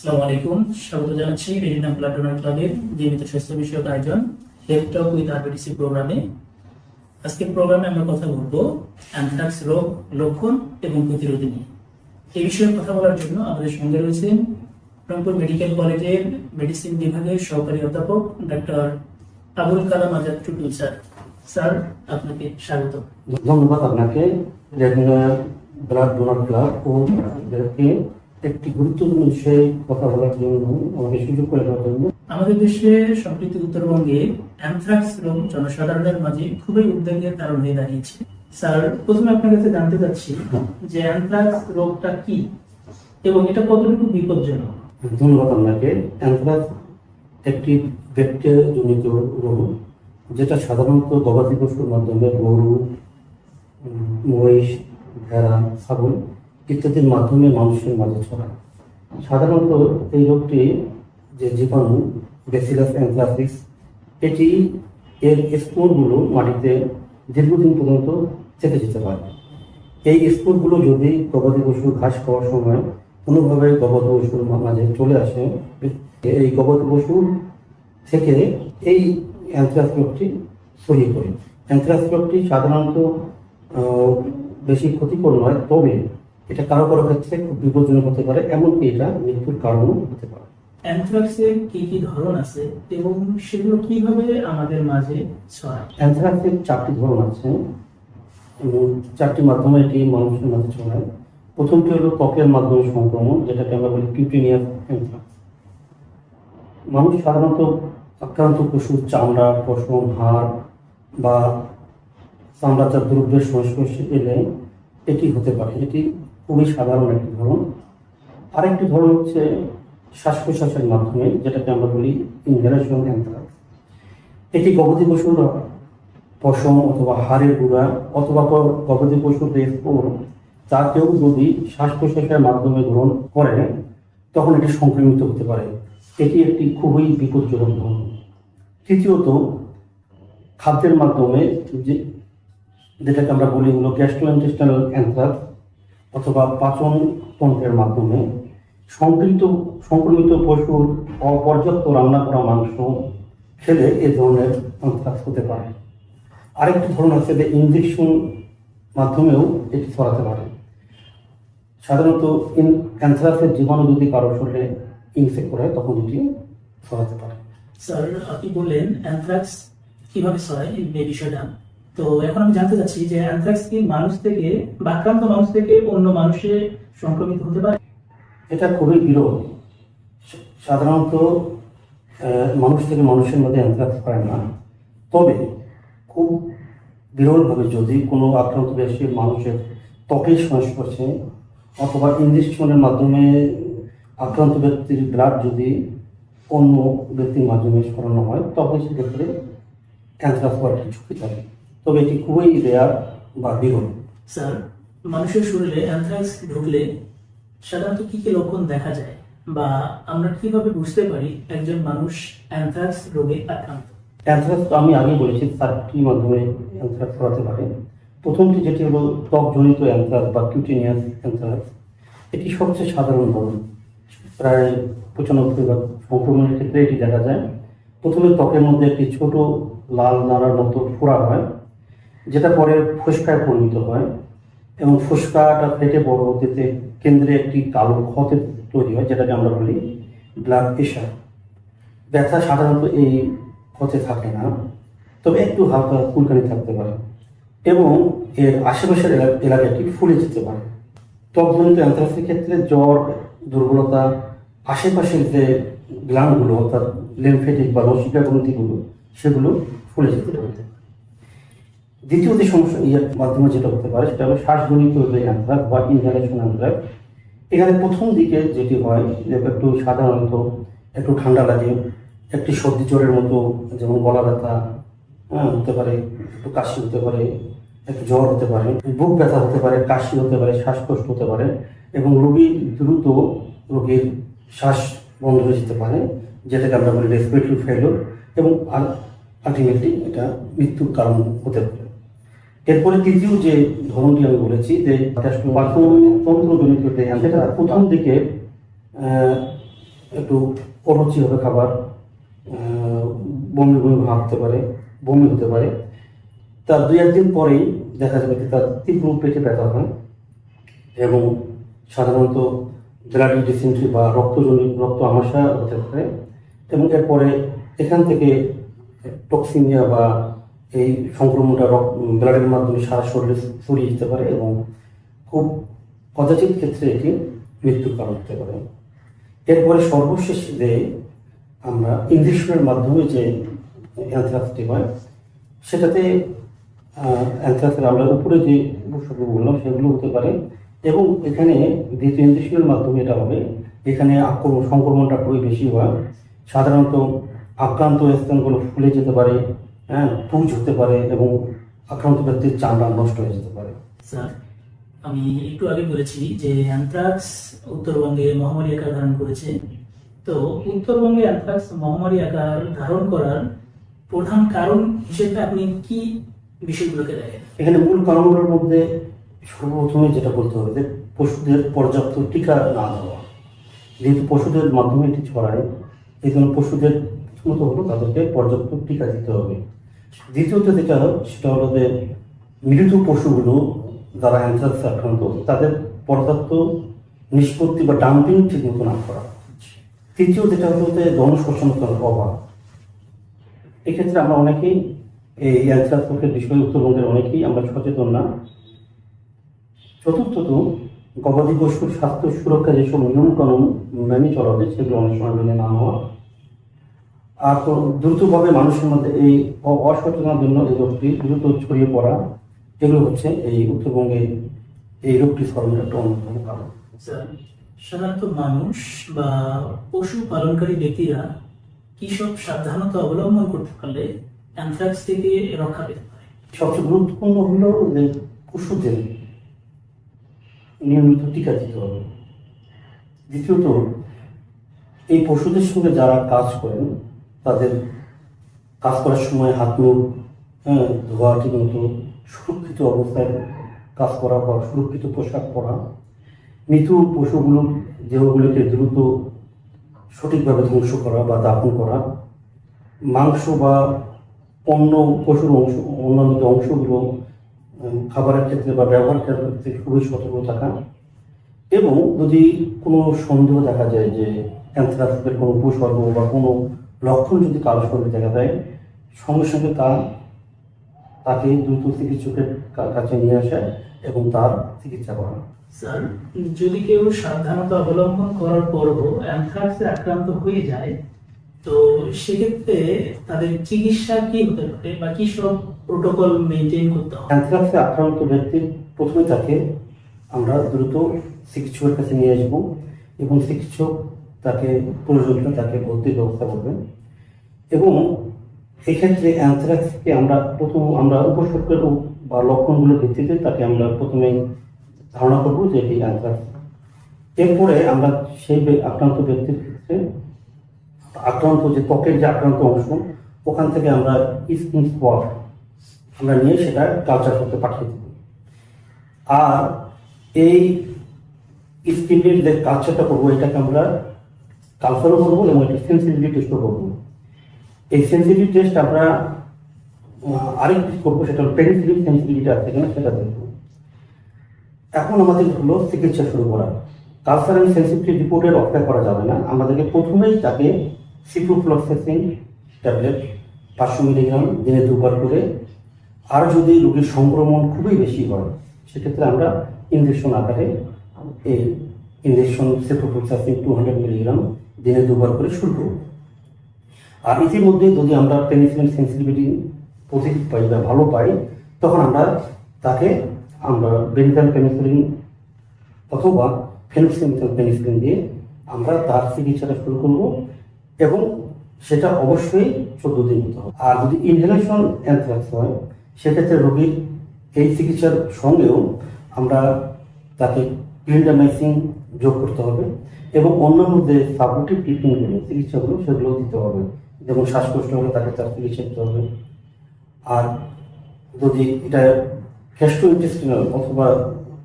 আসসালামু আলাইকুম, স্বাগত জানাচ্ছি রেজিনা ব্লাড ডোনার ক্লাবের নিয়মিত স্বাস্থ্য বিষয়ক আয়োজন হেলথ টক উইথ আরবিডিসি প্রোগ্রামে। আজকের প্রোগ্রামে আমরা কথা বলবো অ্যানথ্রাক্স রোগ, লক্ষণ এবং প্রতিরোধ নিয়ে। এই বিষয়ে কথা বলার জন্য আমাদের সঙ্গে রয়েছেন রংপুর মেডিকেল কলেজের মেডিসিন বিভাগের সহকারী অধ্যাপক doctor Abul Kalam Azad Tutul sir. Sir, আপনাকে স্বাগত। ধন্যবাদ আপনাকে রেজিনা ব্লাড ডোনার ক্লাব ও আপনাদেরকে একটি গুরুত্বপূর্ণ বিষয়ে কথা বলার জন্য আমাকে সুযোগ করে দেওয়ার জন্য। আমাদের দেশে সম্প্রতি উত্তরবঙ্গে অ্যানথ্রাক্স রোগ জনসাধারণের মাঝে খুবই উদ্বেগের কারণ হয়ে দাঁড়িয়েছে। স্যার, প্রথমে আপনার কাছে জানতে চাচ্ছি যে অ্যানথ্রাক্স রোগটা কি এবং এটা কতটুকু বিপজ্জনক। ধন্যবাদ আপনাকে। অ্যানথ্রাক্স একটি ব্যাকটেরিয়াজনিত রোগ, যেটা সাধারণত গবাদি পশুর মাধ্যমে গরু, মহিষ, ভেড়া, ছাগল ইত্যাদির মাধ্যমে মানুষের মাঝে ছড়ায়। সাধারণত এই রোগটি যে জীবাণু ব্যাসিলাস অ্যানথ্রাসিস, এটি এর স্পোরগুলো মাটিতে দীর্ঘদিন পর্যন্ত থেকে যেতে পারে। এই স্পোরগুলো যদি গবাদি পশু ঘাস খাওয়ার সময় কোনোভাবে গবাদি পশুর মাঝে চলে আসে, এই গবাদি পশু থেকে এই অ্যানথ্রাক্স রোগটি ছড়িয়ে পড়ে। অ্যানথ্রাক্স রোগটি সাধারণত বেশি ক্ষতিকর নয়, তবে এটা কারো কারো ক্ষেত্রে খুব বিপজ্জনক হতে পারে, এমনকি এটা মৃত্যুর কারণও হতে পারে। অ্যানথ্রাক্সের কি কি ধরন আছে এবং সেগুলো কিভাবে আমাদের মাঝে ছড়ায়? অ্যানথ্রাক্সের 4টি ধরন আছে এবং 4টি মাধ্যমে এটি মানুষের মাঝে ছড়ায়। প্রথমটি হলো ত্বকের মাধ্যমে সংক্রমণ, যেটাকে আমরা বলি কিউটেনিয়াস অ্যানথ্রাক্স। মানুষ সাধারণত আক্রান্ত পশুর চামড়া, পশম, হাড় বা চামড়াজাত দ্রব্যের সংস্পর্শে এলে এটি হতে পারে। এটি খুবই সাধারণ একটি ধরন। আরেকটি ধরন হচ্ছে শ্বাস প্রশ্বাসের মাধ্যমে, যেটাকে আমরা বলি ইনহেলেশন অ্যানথ্রাক্স। এটি গবাদি পশুর পশম অথবা হাড়ের গুঁড়া অথবা গবাদি পশুর যে স্পোর, তা কেউ যদি শ্বাস প্রশ্বাসের মাধ্যমে গ্রহণ করে তখন এটি সংক্রমিত হতে পারে। এটি একটি খুবই বিপজ্জনক ধরন। তৃতীয়ত, খাদ্যের মাধ্যমে, যেটাকে আমরা বলি হলো গ্যাস্ট্রোইন্টেস্টাইনাল অ্যানথ্রাক্স অথবা পাচন তন্ত্রের মাধ্যমে। সংক্রমিত পশুর অপর্যাপ্ত রান্না করা মাংস খেলে এ ধরনের অ্যানথ্রাক্স হতে পারে। আরেকটি ধরন আছে যে ইনজেকশন মাধ্যমেও এটি ছড়াতে পারে। সাধারণত অ্যানথ্রাক্সের জীবাণু যদি কারো শরীরে ইনফেক্ট করে তখন এটি ছড়াতে পারে। স্যার, আপনি বললেন অ্যানথ্রাক্স কিভাবে ছড়ায় এই বিষয়টা, তো এখন আমি জানতে চাচ্ছি যে অ্যানথ্রাক্স কি মানুষ থেকে বা আক্রান্ত মানুষ থেকে অন্য মানুষে সংক্রমিত হতে পারে? এটা খুবই বিরল। সাধারণত মানুষ থেকে মানুষের মধ্যে অ্যানথ্রাক্স হয় না, তবে খুব বিরলভাবে যদি কোনো আক্রান্ত ব্যক্তির মানুষের ত্বকের সংস্পর্শে অথবা ইনজেকশনের মাধ্যমে আক্রান্ত ব্যক্তির ব্লাড যদি অন্য ব্যক্তির মাধ্যমে সরানো হয়, তবে সেক্ষেত্রে অ্যানথ্রাক্স হওয়ার একটি ঝুঁকি থাকে, তবে এটি খুবই রেয়ার বা বিরল। স্যার, মানুষের শরীরে অ্যানথ্রাক্স ঢুকলে সাধারণত কি কি লক্ষণ দেখা যায় বা আমরা কিভাবে বুঝতে পারি একজন মানুষ অ্যানথ্রাক্স রোগে আক্রান্ত? অ্যানথ্রাক্স আমি আগে বলেছি 4টি মাধ্যমে অ্যানথ্রাক্স ছড়াতে পারে। প্রথমটি যেটি হলো ত্বকজনিত অ্যানথ্রাক্স বা কিউটেনিয়াস অ্যানথ্রাক্স। এটি সবচেয়ে সাধারণ ধরন, প্রায় 95% সংক্রমণের ক্ষেত্রে এটি দেখা যায়। প্রথমে ত্বকের মধ্যে একটি ছোট লাল নাড়ার মতো ফোড়া হয়, যেটা পরে ফোসকায় পরিণত হয় এবং ফোসকাটা ফেটে বড় হতে কেন্দ্রে একটি কালো ক্ষতের তৈরি হয়, যেটাকে আমরা বলি ব্লাড প্রেশার। ব্যথা সাধারণত এই ক্ষতে থাকে না, তবে একটু হালকা চুলকানি থাকতে পারে এবং এর আশেপাশের এলাকাটি ফুলে যেতে পারে। ত্বকজনিত অ্যানথ্রাক্সের ক্ষেত্রে জ্বর, দুর্বলতা, আশেপাশের যে গ্ল্যান্ডগুলো অর্থাৎ লিম্ফেটিক বা লসিকা গ্রন্থিগুলো সেগুলো ফুলে যেতে পারে। দ্বিতীয় যে সমস্যা এর মাধ্যমে যেটা হতে পারে সেটা হলো শ্বাসজনিত যে অ্যানথ্রাক্স বা ইনহেলেশন অ্যানথ্রাক্স। এখানে প্রথম দিকে যেটি হয় যে একটু সাধারণত একটু ঠান্ডা লাগে, একটি সর্দি জ্বরের মতো, যেমন গলা ব্যথা হতে পারে, একটু কাশি হতে পারে, একটু জ্বর হতে পারে, বুক ব্যথা হতে পারে, কাশি হতে পারে, শ্বাসকষ্ট হতে পারে এবং রোগীর শ্বাস বন্ধ হয়ে যেতে পারে, যেটাকে আমরা বলি রেসপিরেটরি ফেলিওর, এবং আলটিমেটলি এটা মৃত্যুর কারণ হতে পারে। এরপরে তৃতীয় যে ধরনটি আমি বলেছি যে তন্ত্রজনিত, সেটা প্রথম দিকে একটু অরুচি হবে খাবার, বমি বমি ভাব হতে পারে, বমি হতে পারে। তার 2-1 দিন পরেই দেখা যাবে যে তার তীব্র পেটে ব্যথা হয় এবং সাধারণত ব্লাডি ডিসেন্ট্রি বা রক্ত আমাশা হতে পারে। এবং এরপরে এখান থেকে টক্সিমিয়া বা এই সংক্রমণটা ব্লাডের মাধ্যমে সারা শরীরে ছড়িয়ে যেতে পারে এবং খুব কদাচিৎ ক্ষেত্রে এটি মৃত্যুর কারণ হতে পারে। এরপরে সর্বশেষ যে আমরা ইঞ্জেকশনের মাধ্যমে যে অ্যানথ্রাক্সটি হয়, সেটাতে অ্যানথ্রাক্সের আমরা উপরে যে উপসর্গ বললাম সেগুলো হতে পারে। এবং এখানে দ্বিতীয় ইঞ্জেকশনের মাধ্যমে এটা হবে, এখানে সংক্রমণটা খুবই বেশি হয়। সাধারণত আক্রান্ত স্থানগুলো ফুলে যেতে পারে, পুঁজ হতে পারে এবং আক্রান্ত ব্যক্তির চামড়া নষ্ট হয়ে যেতে পারে। স্যার, আমি একটু আগে বলেছি যে অ্যানথ্রাক্স উত্তরবঙ্গে মহামারী আকার ধারণ করেছে। তো উত্তরবঙ্গে অ্যানথ্রাক্স মহামারী আকার ধারণ করার প্রধান কারণ হিসেবে আপনি কি বিষয়গুলোকে দেখেন? এখানে মূল কারণগুলোর মধ্যে সর্বপ্রথমে যেটা বলতে হবে যে পশুদের পর্যাপ্ত টিকা না দেওয়া। যেহেতু পশুদের মাধ্যমে এটি ছড়ায়, এই জন্য পশুদের প্রথমত হলো তাদেরকে পর্যাপ্ত টিকা দিতে হবে। দ্বিতীয়ত যেটা সেটা হলো যে মৃত পশুগুলো যারা অ্যানথ্রাক্সে আক্রান্ত তাদের পর্যাপ্ত নিষ্পত্তি বা ডাম্পিং ঠিক মতো না করা। তৃতীয় যেটা হলো যে জনসচেতনতার অভাব। এক্ষেত্রে আমরা অনেকেই এই অ্যানথ্রাক্স রোগের বিষয়ে উত্তরবঙ্গের অনেকেই আমরা সচেতন না। চতুর্থত গবাদি পশুর স্বাস্থ্য সুরক্ষা যেসব নিয়মকানুন মেনে চলা হবে সেগুলো অনেক সময় মেনে না হওয়া। আর দ্রুতভাবে মানুষের মধ্যে এই অসচেতনার জন্য এই রোগটি দ্রুত ছড়িয়ে পড়া, এগুলো হচ্ছে এই উত্তরবঙ্গে এই রোগটি ছড়ানোর একটা অন্যতম কারণ। স্যার, সাধারণত মানুষ বা পশু পালনকারী ব্যক্তিরা কি সব সাবধানতা অবলম্বন করতে পারলে অ্যানথ্রাক্স থেকে রক্ষা পেতে পারে? সবচেয়ে গুরুত্বপূর্ণ হলো যে পশুদের নিয়মিত টিকা দিতে হবে। দ্বিতীয়ত এই পশুদের সঙ্গে যারা কাজ করেন তাদের কাজ করার সময় হাত মুখ ধোয়া, ঠিক মতো সুরক্ষিত অবস্থায় কাজ করা বা সুরক্ষিত পোশাক পরা, মৃত পশুগুলোর দেহগুলোকে দ্রুত সঠিকভাবে ধ্বংস করা বা দাফন করা, মাংস বা অন্য পশুর অন্যান্য অংশগুলো খাবারের ক্ষেত্রে বা ব্যবহার ক্ষেত্রে খুবই সতর্ক থাকা। এবং যদি কোনো সন্দেহ দেখা যায় যে অ্যানথ্রাক্সের কোনো উপসর্গ বা কোনো লক্ষণ যদি কারো শরীরে দেখা দেয়, সঙ্গে সঙ্গে তাকে দ্রুত চিকিৎসকের কাছে নিয়ে আসা এবং তার চিকিৎসা করা। স্যার, যদি কেউ সাবধানতা অবলম্বন করার পরও অ্যানথ্রাক্সে আক্রান্ত হয়ে যায়, তো সেক্ষেত্রে তাদের চিকিৎসা কি হতে পারে বা কি সব প্রোটোকল মেনটেন করতে হবে? অ্যানথ্রাক্সে আক্রান্ত ব্যক্তির প্রথমে তাকে আমরা দ্রুত চিকিৎসকের কাছে নিয়ে আসবো এবং চিকিৎসক তাকে প্রয়োজনীয় তাকে ভর্তির ব্যবস্থা করবেন। এবং এক্ষেত্রে অ্যানথ্রাক্সকে আমরা উপসর্গের বা লক্ষণগুলোর ভিত্তিতে তাকে আমরা প্রথমে ধারণা করবো যে এটি অ্যানথ্রাক্স। এরপরে আমরা সেই আক্রান্ত ব্যক্তির ক্ষেত্রে আক্রান্ত যে ত্বকের যে আক্রান্ত অংশ, ওখান থেকে আমরা স্কিন স্পট আমরা নিয়ে সেটা কালচার করতে পাঠিয়ে দেব। আর এই স্কিনের যে কালচারটা করবো এটাকে আমরা কালচারও করবো এবং একটা সেন্সিটিভিটি টেস্টও করবো। এই সেন্সিটিভিটি টেস্ট আমরা আরেকটি করবো, সেটা হলো পেনিসিলিন সেন্সিটিভিটি আছে কিনা সেটা দেখবো। এখন আমাদের হলো চিকিৎসা শুরু করা। কালচার এবং সেন্সিটিভিটি রিপোর্টের অপেক্ষা করা যাবে না, আমাদেরকে প্রথমেই তাকে সিপ্রোফ্লক্সাসিন ট্যাবলেট 500 মিলিগ্রাম দিনে 2 বার করে, আর যদি রোগীর সংক্রমণ খুবই বেশি হয় সেক্ষেত্রে আমরা ইনজেকশন আকারে এই ইনজেকশন সিপ্রোফ্লক্সাসিন 200 মিলিগ্রাম দিনে 2 বার করে শুরু করব। আর ইতিমধ্যে যদি আমরা পেনিসিলিন সেন্সিটিভিটি পজিটিভ পাই বা ভালো পাই, তখন তাকে আমরা বেনিজাল পেনিসিলিন অথবা ফেনোক্সিমেথাল পেনিসিলিন দিয়ে আমরা তার চিকিৎসাটা শুরু করব এবং সেটা অবশ্যই 14 দিন হতে হবে। আর যদি ইনহেলেশন অ্যানথ্রাক্স হয় সেক্ষেত্রে রোগীর এই চিকিৎসার সঙ্গেও আমরা তাকে ক্লিন্ডামাইসিন যোগ করতে হবে এবং অন্যান্য যে সাপোর্টিভ ট্রিটমেন্টগুলো চিকিৎসাগুলো সেগুলো দিতে হবে। যেমন শ্বাসকষ্ট হলে তাকে তার চিকিৎসা দিতে হবে। আর যদি এটা গ্যাস্ট্রোইন্টেস্টিনাল অথবা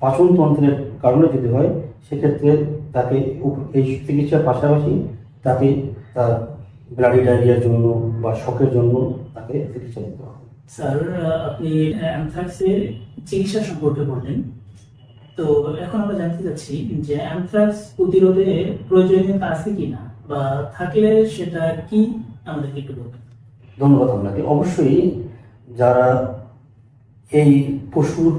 পাচনতন্ত্রের কারণে যদি হয় সেক্ষেত্রে তাকে এই চিকিৎসার পাশাপাশি তাকে তার ব্লাডি ডায়রিয়ার জন্য বা শকের জন্য তাকে চিকিৎসা দিতে হবে। স্যার, আপনি অ্যানথ্রাক্সের চিকিৎসা সম্পর্কে বললেন, তো এখন আমরা জানতে চাচ্ছি যে অ্যানথ্রাক্স প্রতিরোধে প্রয়োজনীয়তা আছে কিনা, বা থাকলে সেটা কি, আমাদেরকে একটু বলবেন। ধন্যবাদ আপনাকে। অবশ্যই যারা এই পশুর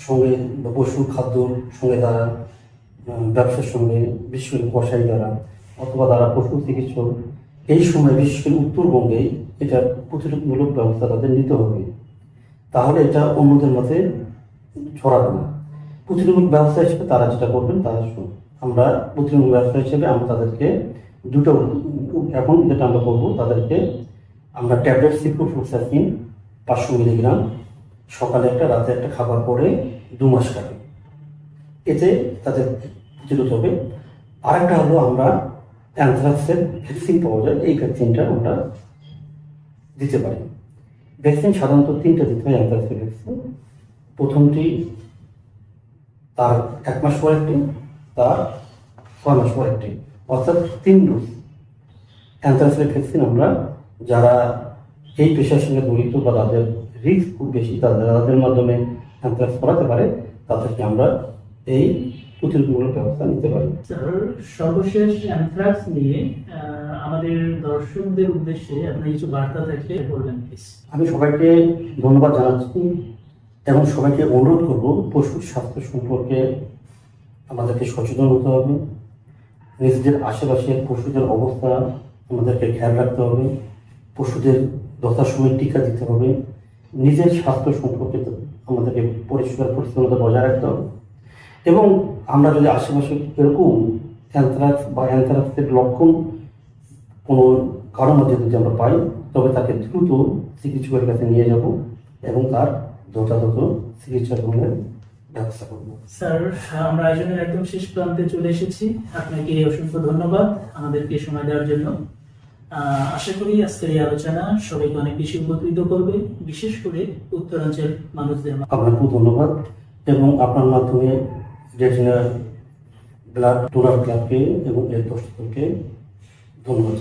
সঙ্গে বা পশুর খাদ্যর সঙ্গে তারা ব্যবসার সঙ্গে, বিশেষ করে কসাই যারা অথবা তারা পশু চিকিৎসক, এই সময় বিশেষ করে উত্তরবঙ্গে এটার প্রতিরোধমূলক ব্যবস্থা তাদের নিতে হবে, তাহলে এটা অন্যদের মধ্যে ছড়াবে না। প্রতিরোধমূলক ব্যবস্থা হিসেবে তারা যেটা করবেন তারা আমরা প্রতিরোধমূলক ব্যবস্থা হিসেবে আমরা তাদেরকে দুটো এখন যেটা আমরা করবো, তাদেরকে আমরা ট্যাবলেট সিপ্রোফ্লুক্সাসিন 500 মিলিগ্রাম সকালে একটা রাতে একটা খাবার পরে 2 মাস খাবে, এতে তাদের প্রতিরোধ হবে। আরেকটা হলো আমরা অ্যানথ্রাক্সের ভ্যাকসিন পাওয়া যায়, এই ভ্যাকসিনটা আমরা দিতে পারি। ভ্যাকসিন সাধারণত 3টা দিতে হয় অ্যানথ্রাক্সের ভ্যাকসিন। প্রথমটি তার 1 মাস পর একটি, তার 6 মাস পর একটি, অর্থাৎ 3 ডোজ অ্যানথ্রাক্সের ভ্যাকসিন আমরা যারা এই পেশার সঙ্গে জড়িত বা তাদের রিস্ক খুব বেশি, তাদের মাধ্যমে অ্যানথ্রাক্স করাতে পারে, তাদেরকে আমরা এই প্রতিরোধমূলক ব্যবস্থা নিতে পারি। স্যার, সর্বশেষ অ্যানথ্রাক্স নিয়ে আমাদের দর্শকদের উদ্দেশ্যে আপনি কিছু বার্তা থাকলে বলবেন প্লিজ। আমি সবাইকে ধন্যবাদ জানাচ্ছি এবং সবাইকে অনুরোধ করব পশুর স্বাস্থ্য সম্পর্কে আমাদেরকে সচেতন হতে হবে। নিজেদের আশেপাশের পশুদের অবস্থা আমাদেরকে খেয়াল রাখতে হবে, পশুদের যথাসময়ে টিকা দিতে হবে, নিজের স্বাস্থ্য সম্পর্কে আমাদেরকে পরিষ্কার পরিচ্ছন্নতা বজায় রাখতে হবে। এবং আমরা যদি আশেপাশে এরকম অ্যানথ্রাক্স বা অ্যানথ্রাক্সের লক্ষণ কোনো কারোর মধ্যে যদি আমরা পাই, তবে তাকে দ্রুত চিকিৎসকের কাছে নিয়ে যাব এবং তার যথাযথ চিকিৎসা গ্রহণের ব্যবস্থা করব। স্যার, আমরা আয়োজনের একদম শেষ প্রান্তে চলে এসেছি। আপনাকে অসংখ্য ধন্যবাদ আমাদেরকে সময় দেওয়ার জন্য। আশা করি আজকের এই আলোচনা সবাইকে অনেক বেশি উপকৃত করবে, বিশেষ করে উত্তরাঞ্চল মানুষদের। আপনাকেও ধন্যবাদ এবং আপনার মাধ্যমে রেটিনা ব্লাড ডোনার ক্লাবকে এবং এর দর্শকদেরকে ধন্যবাদ।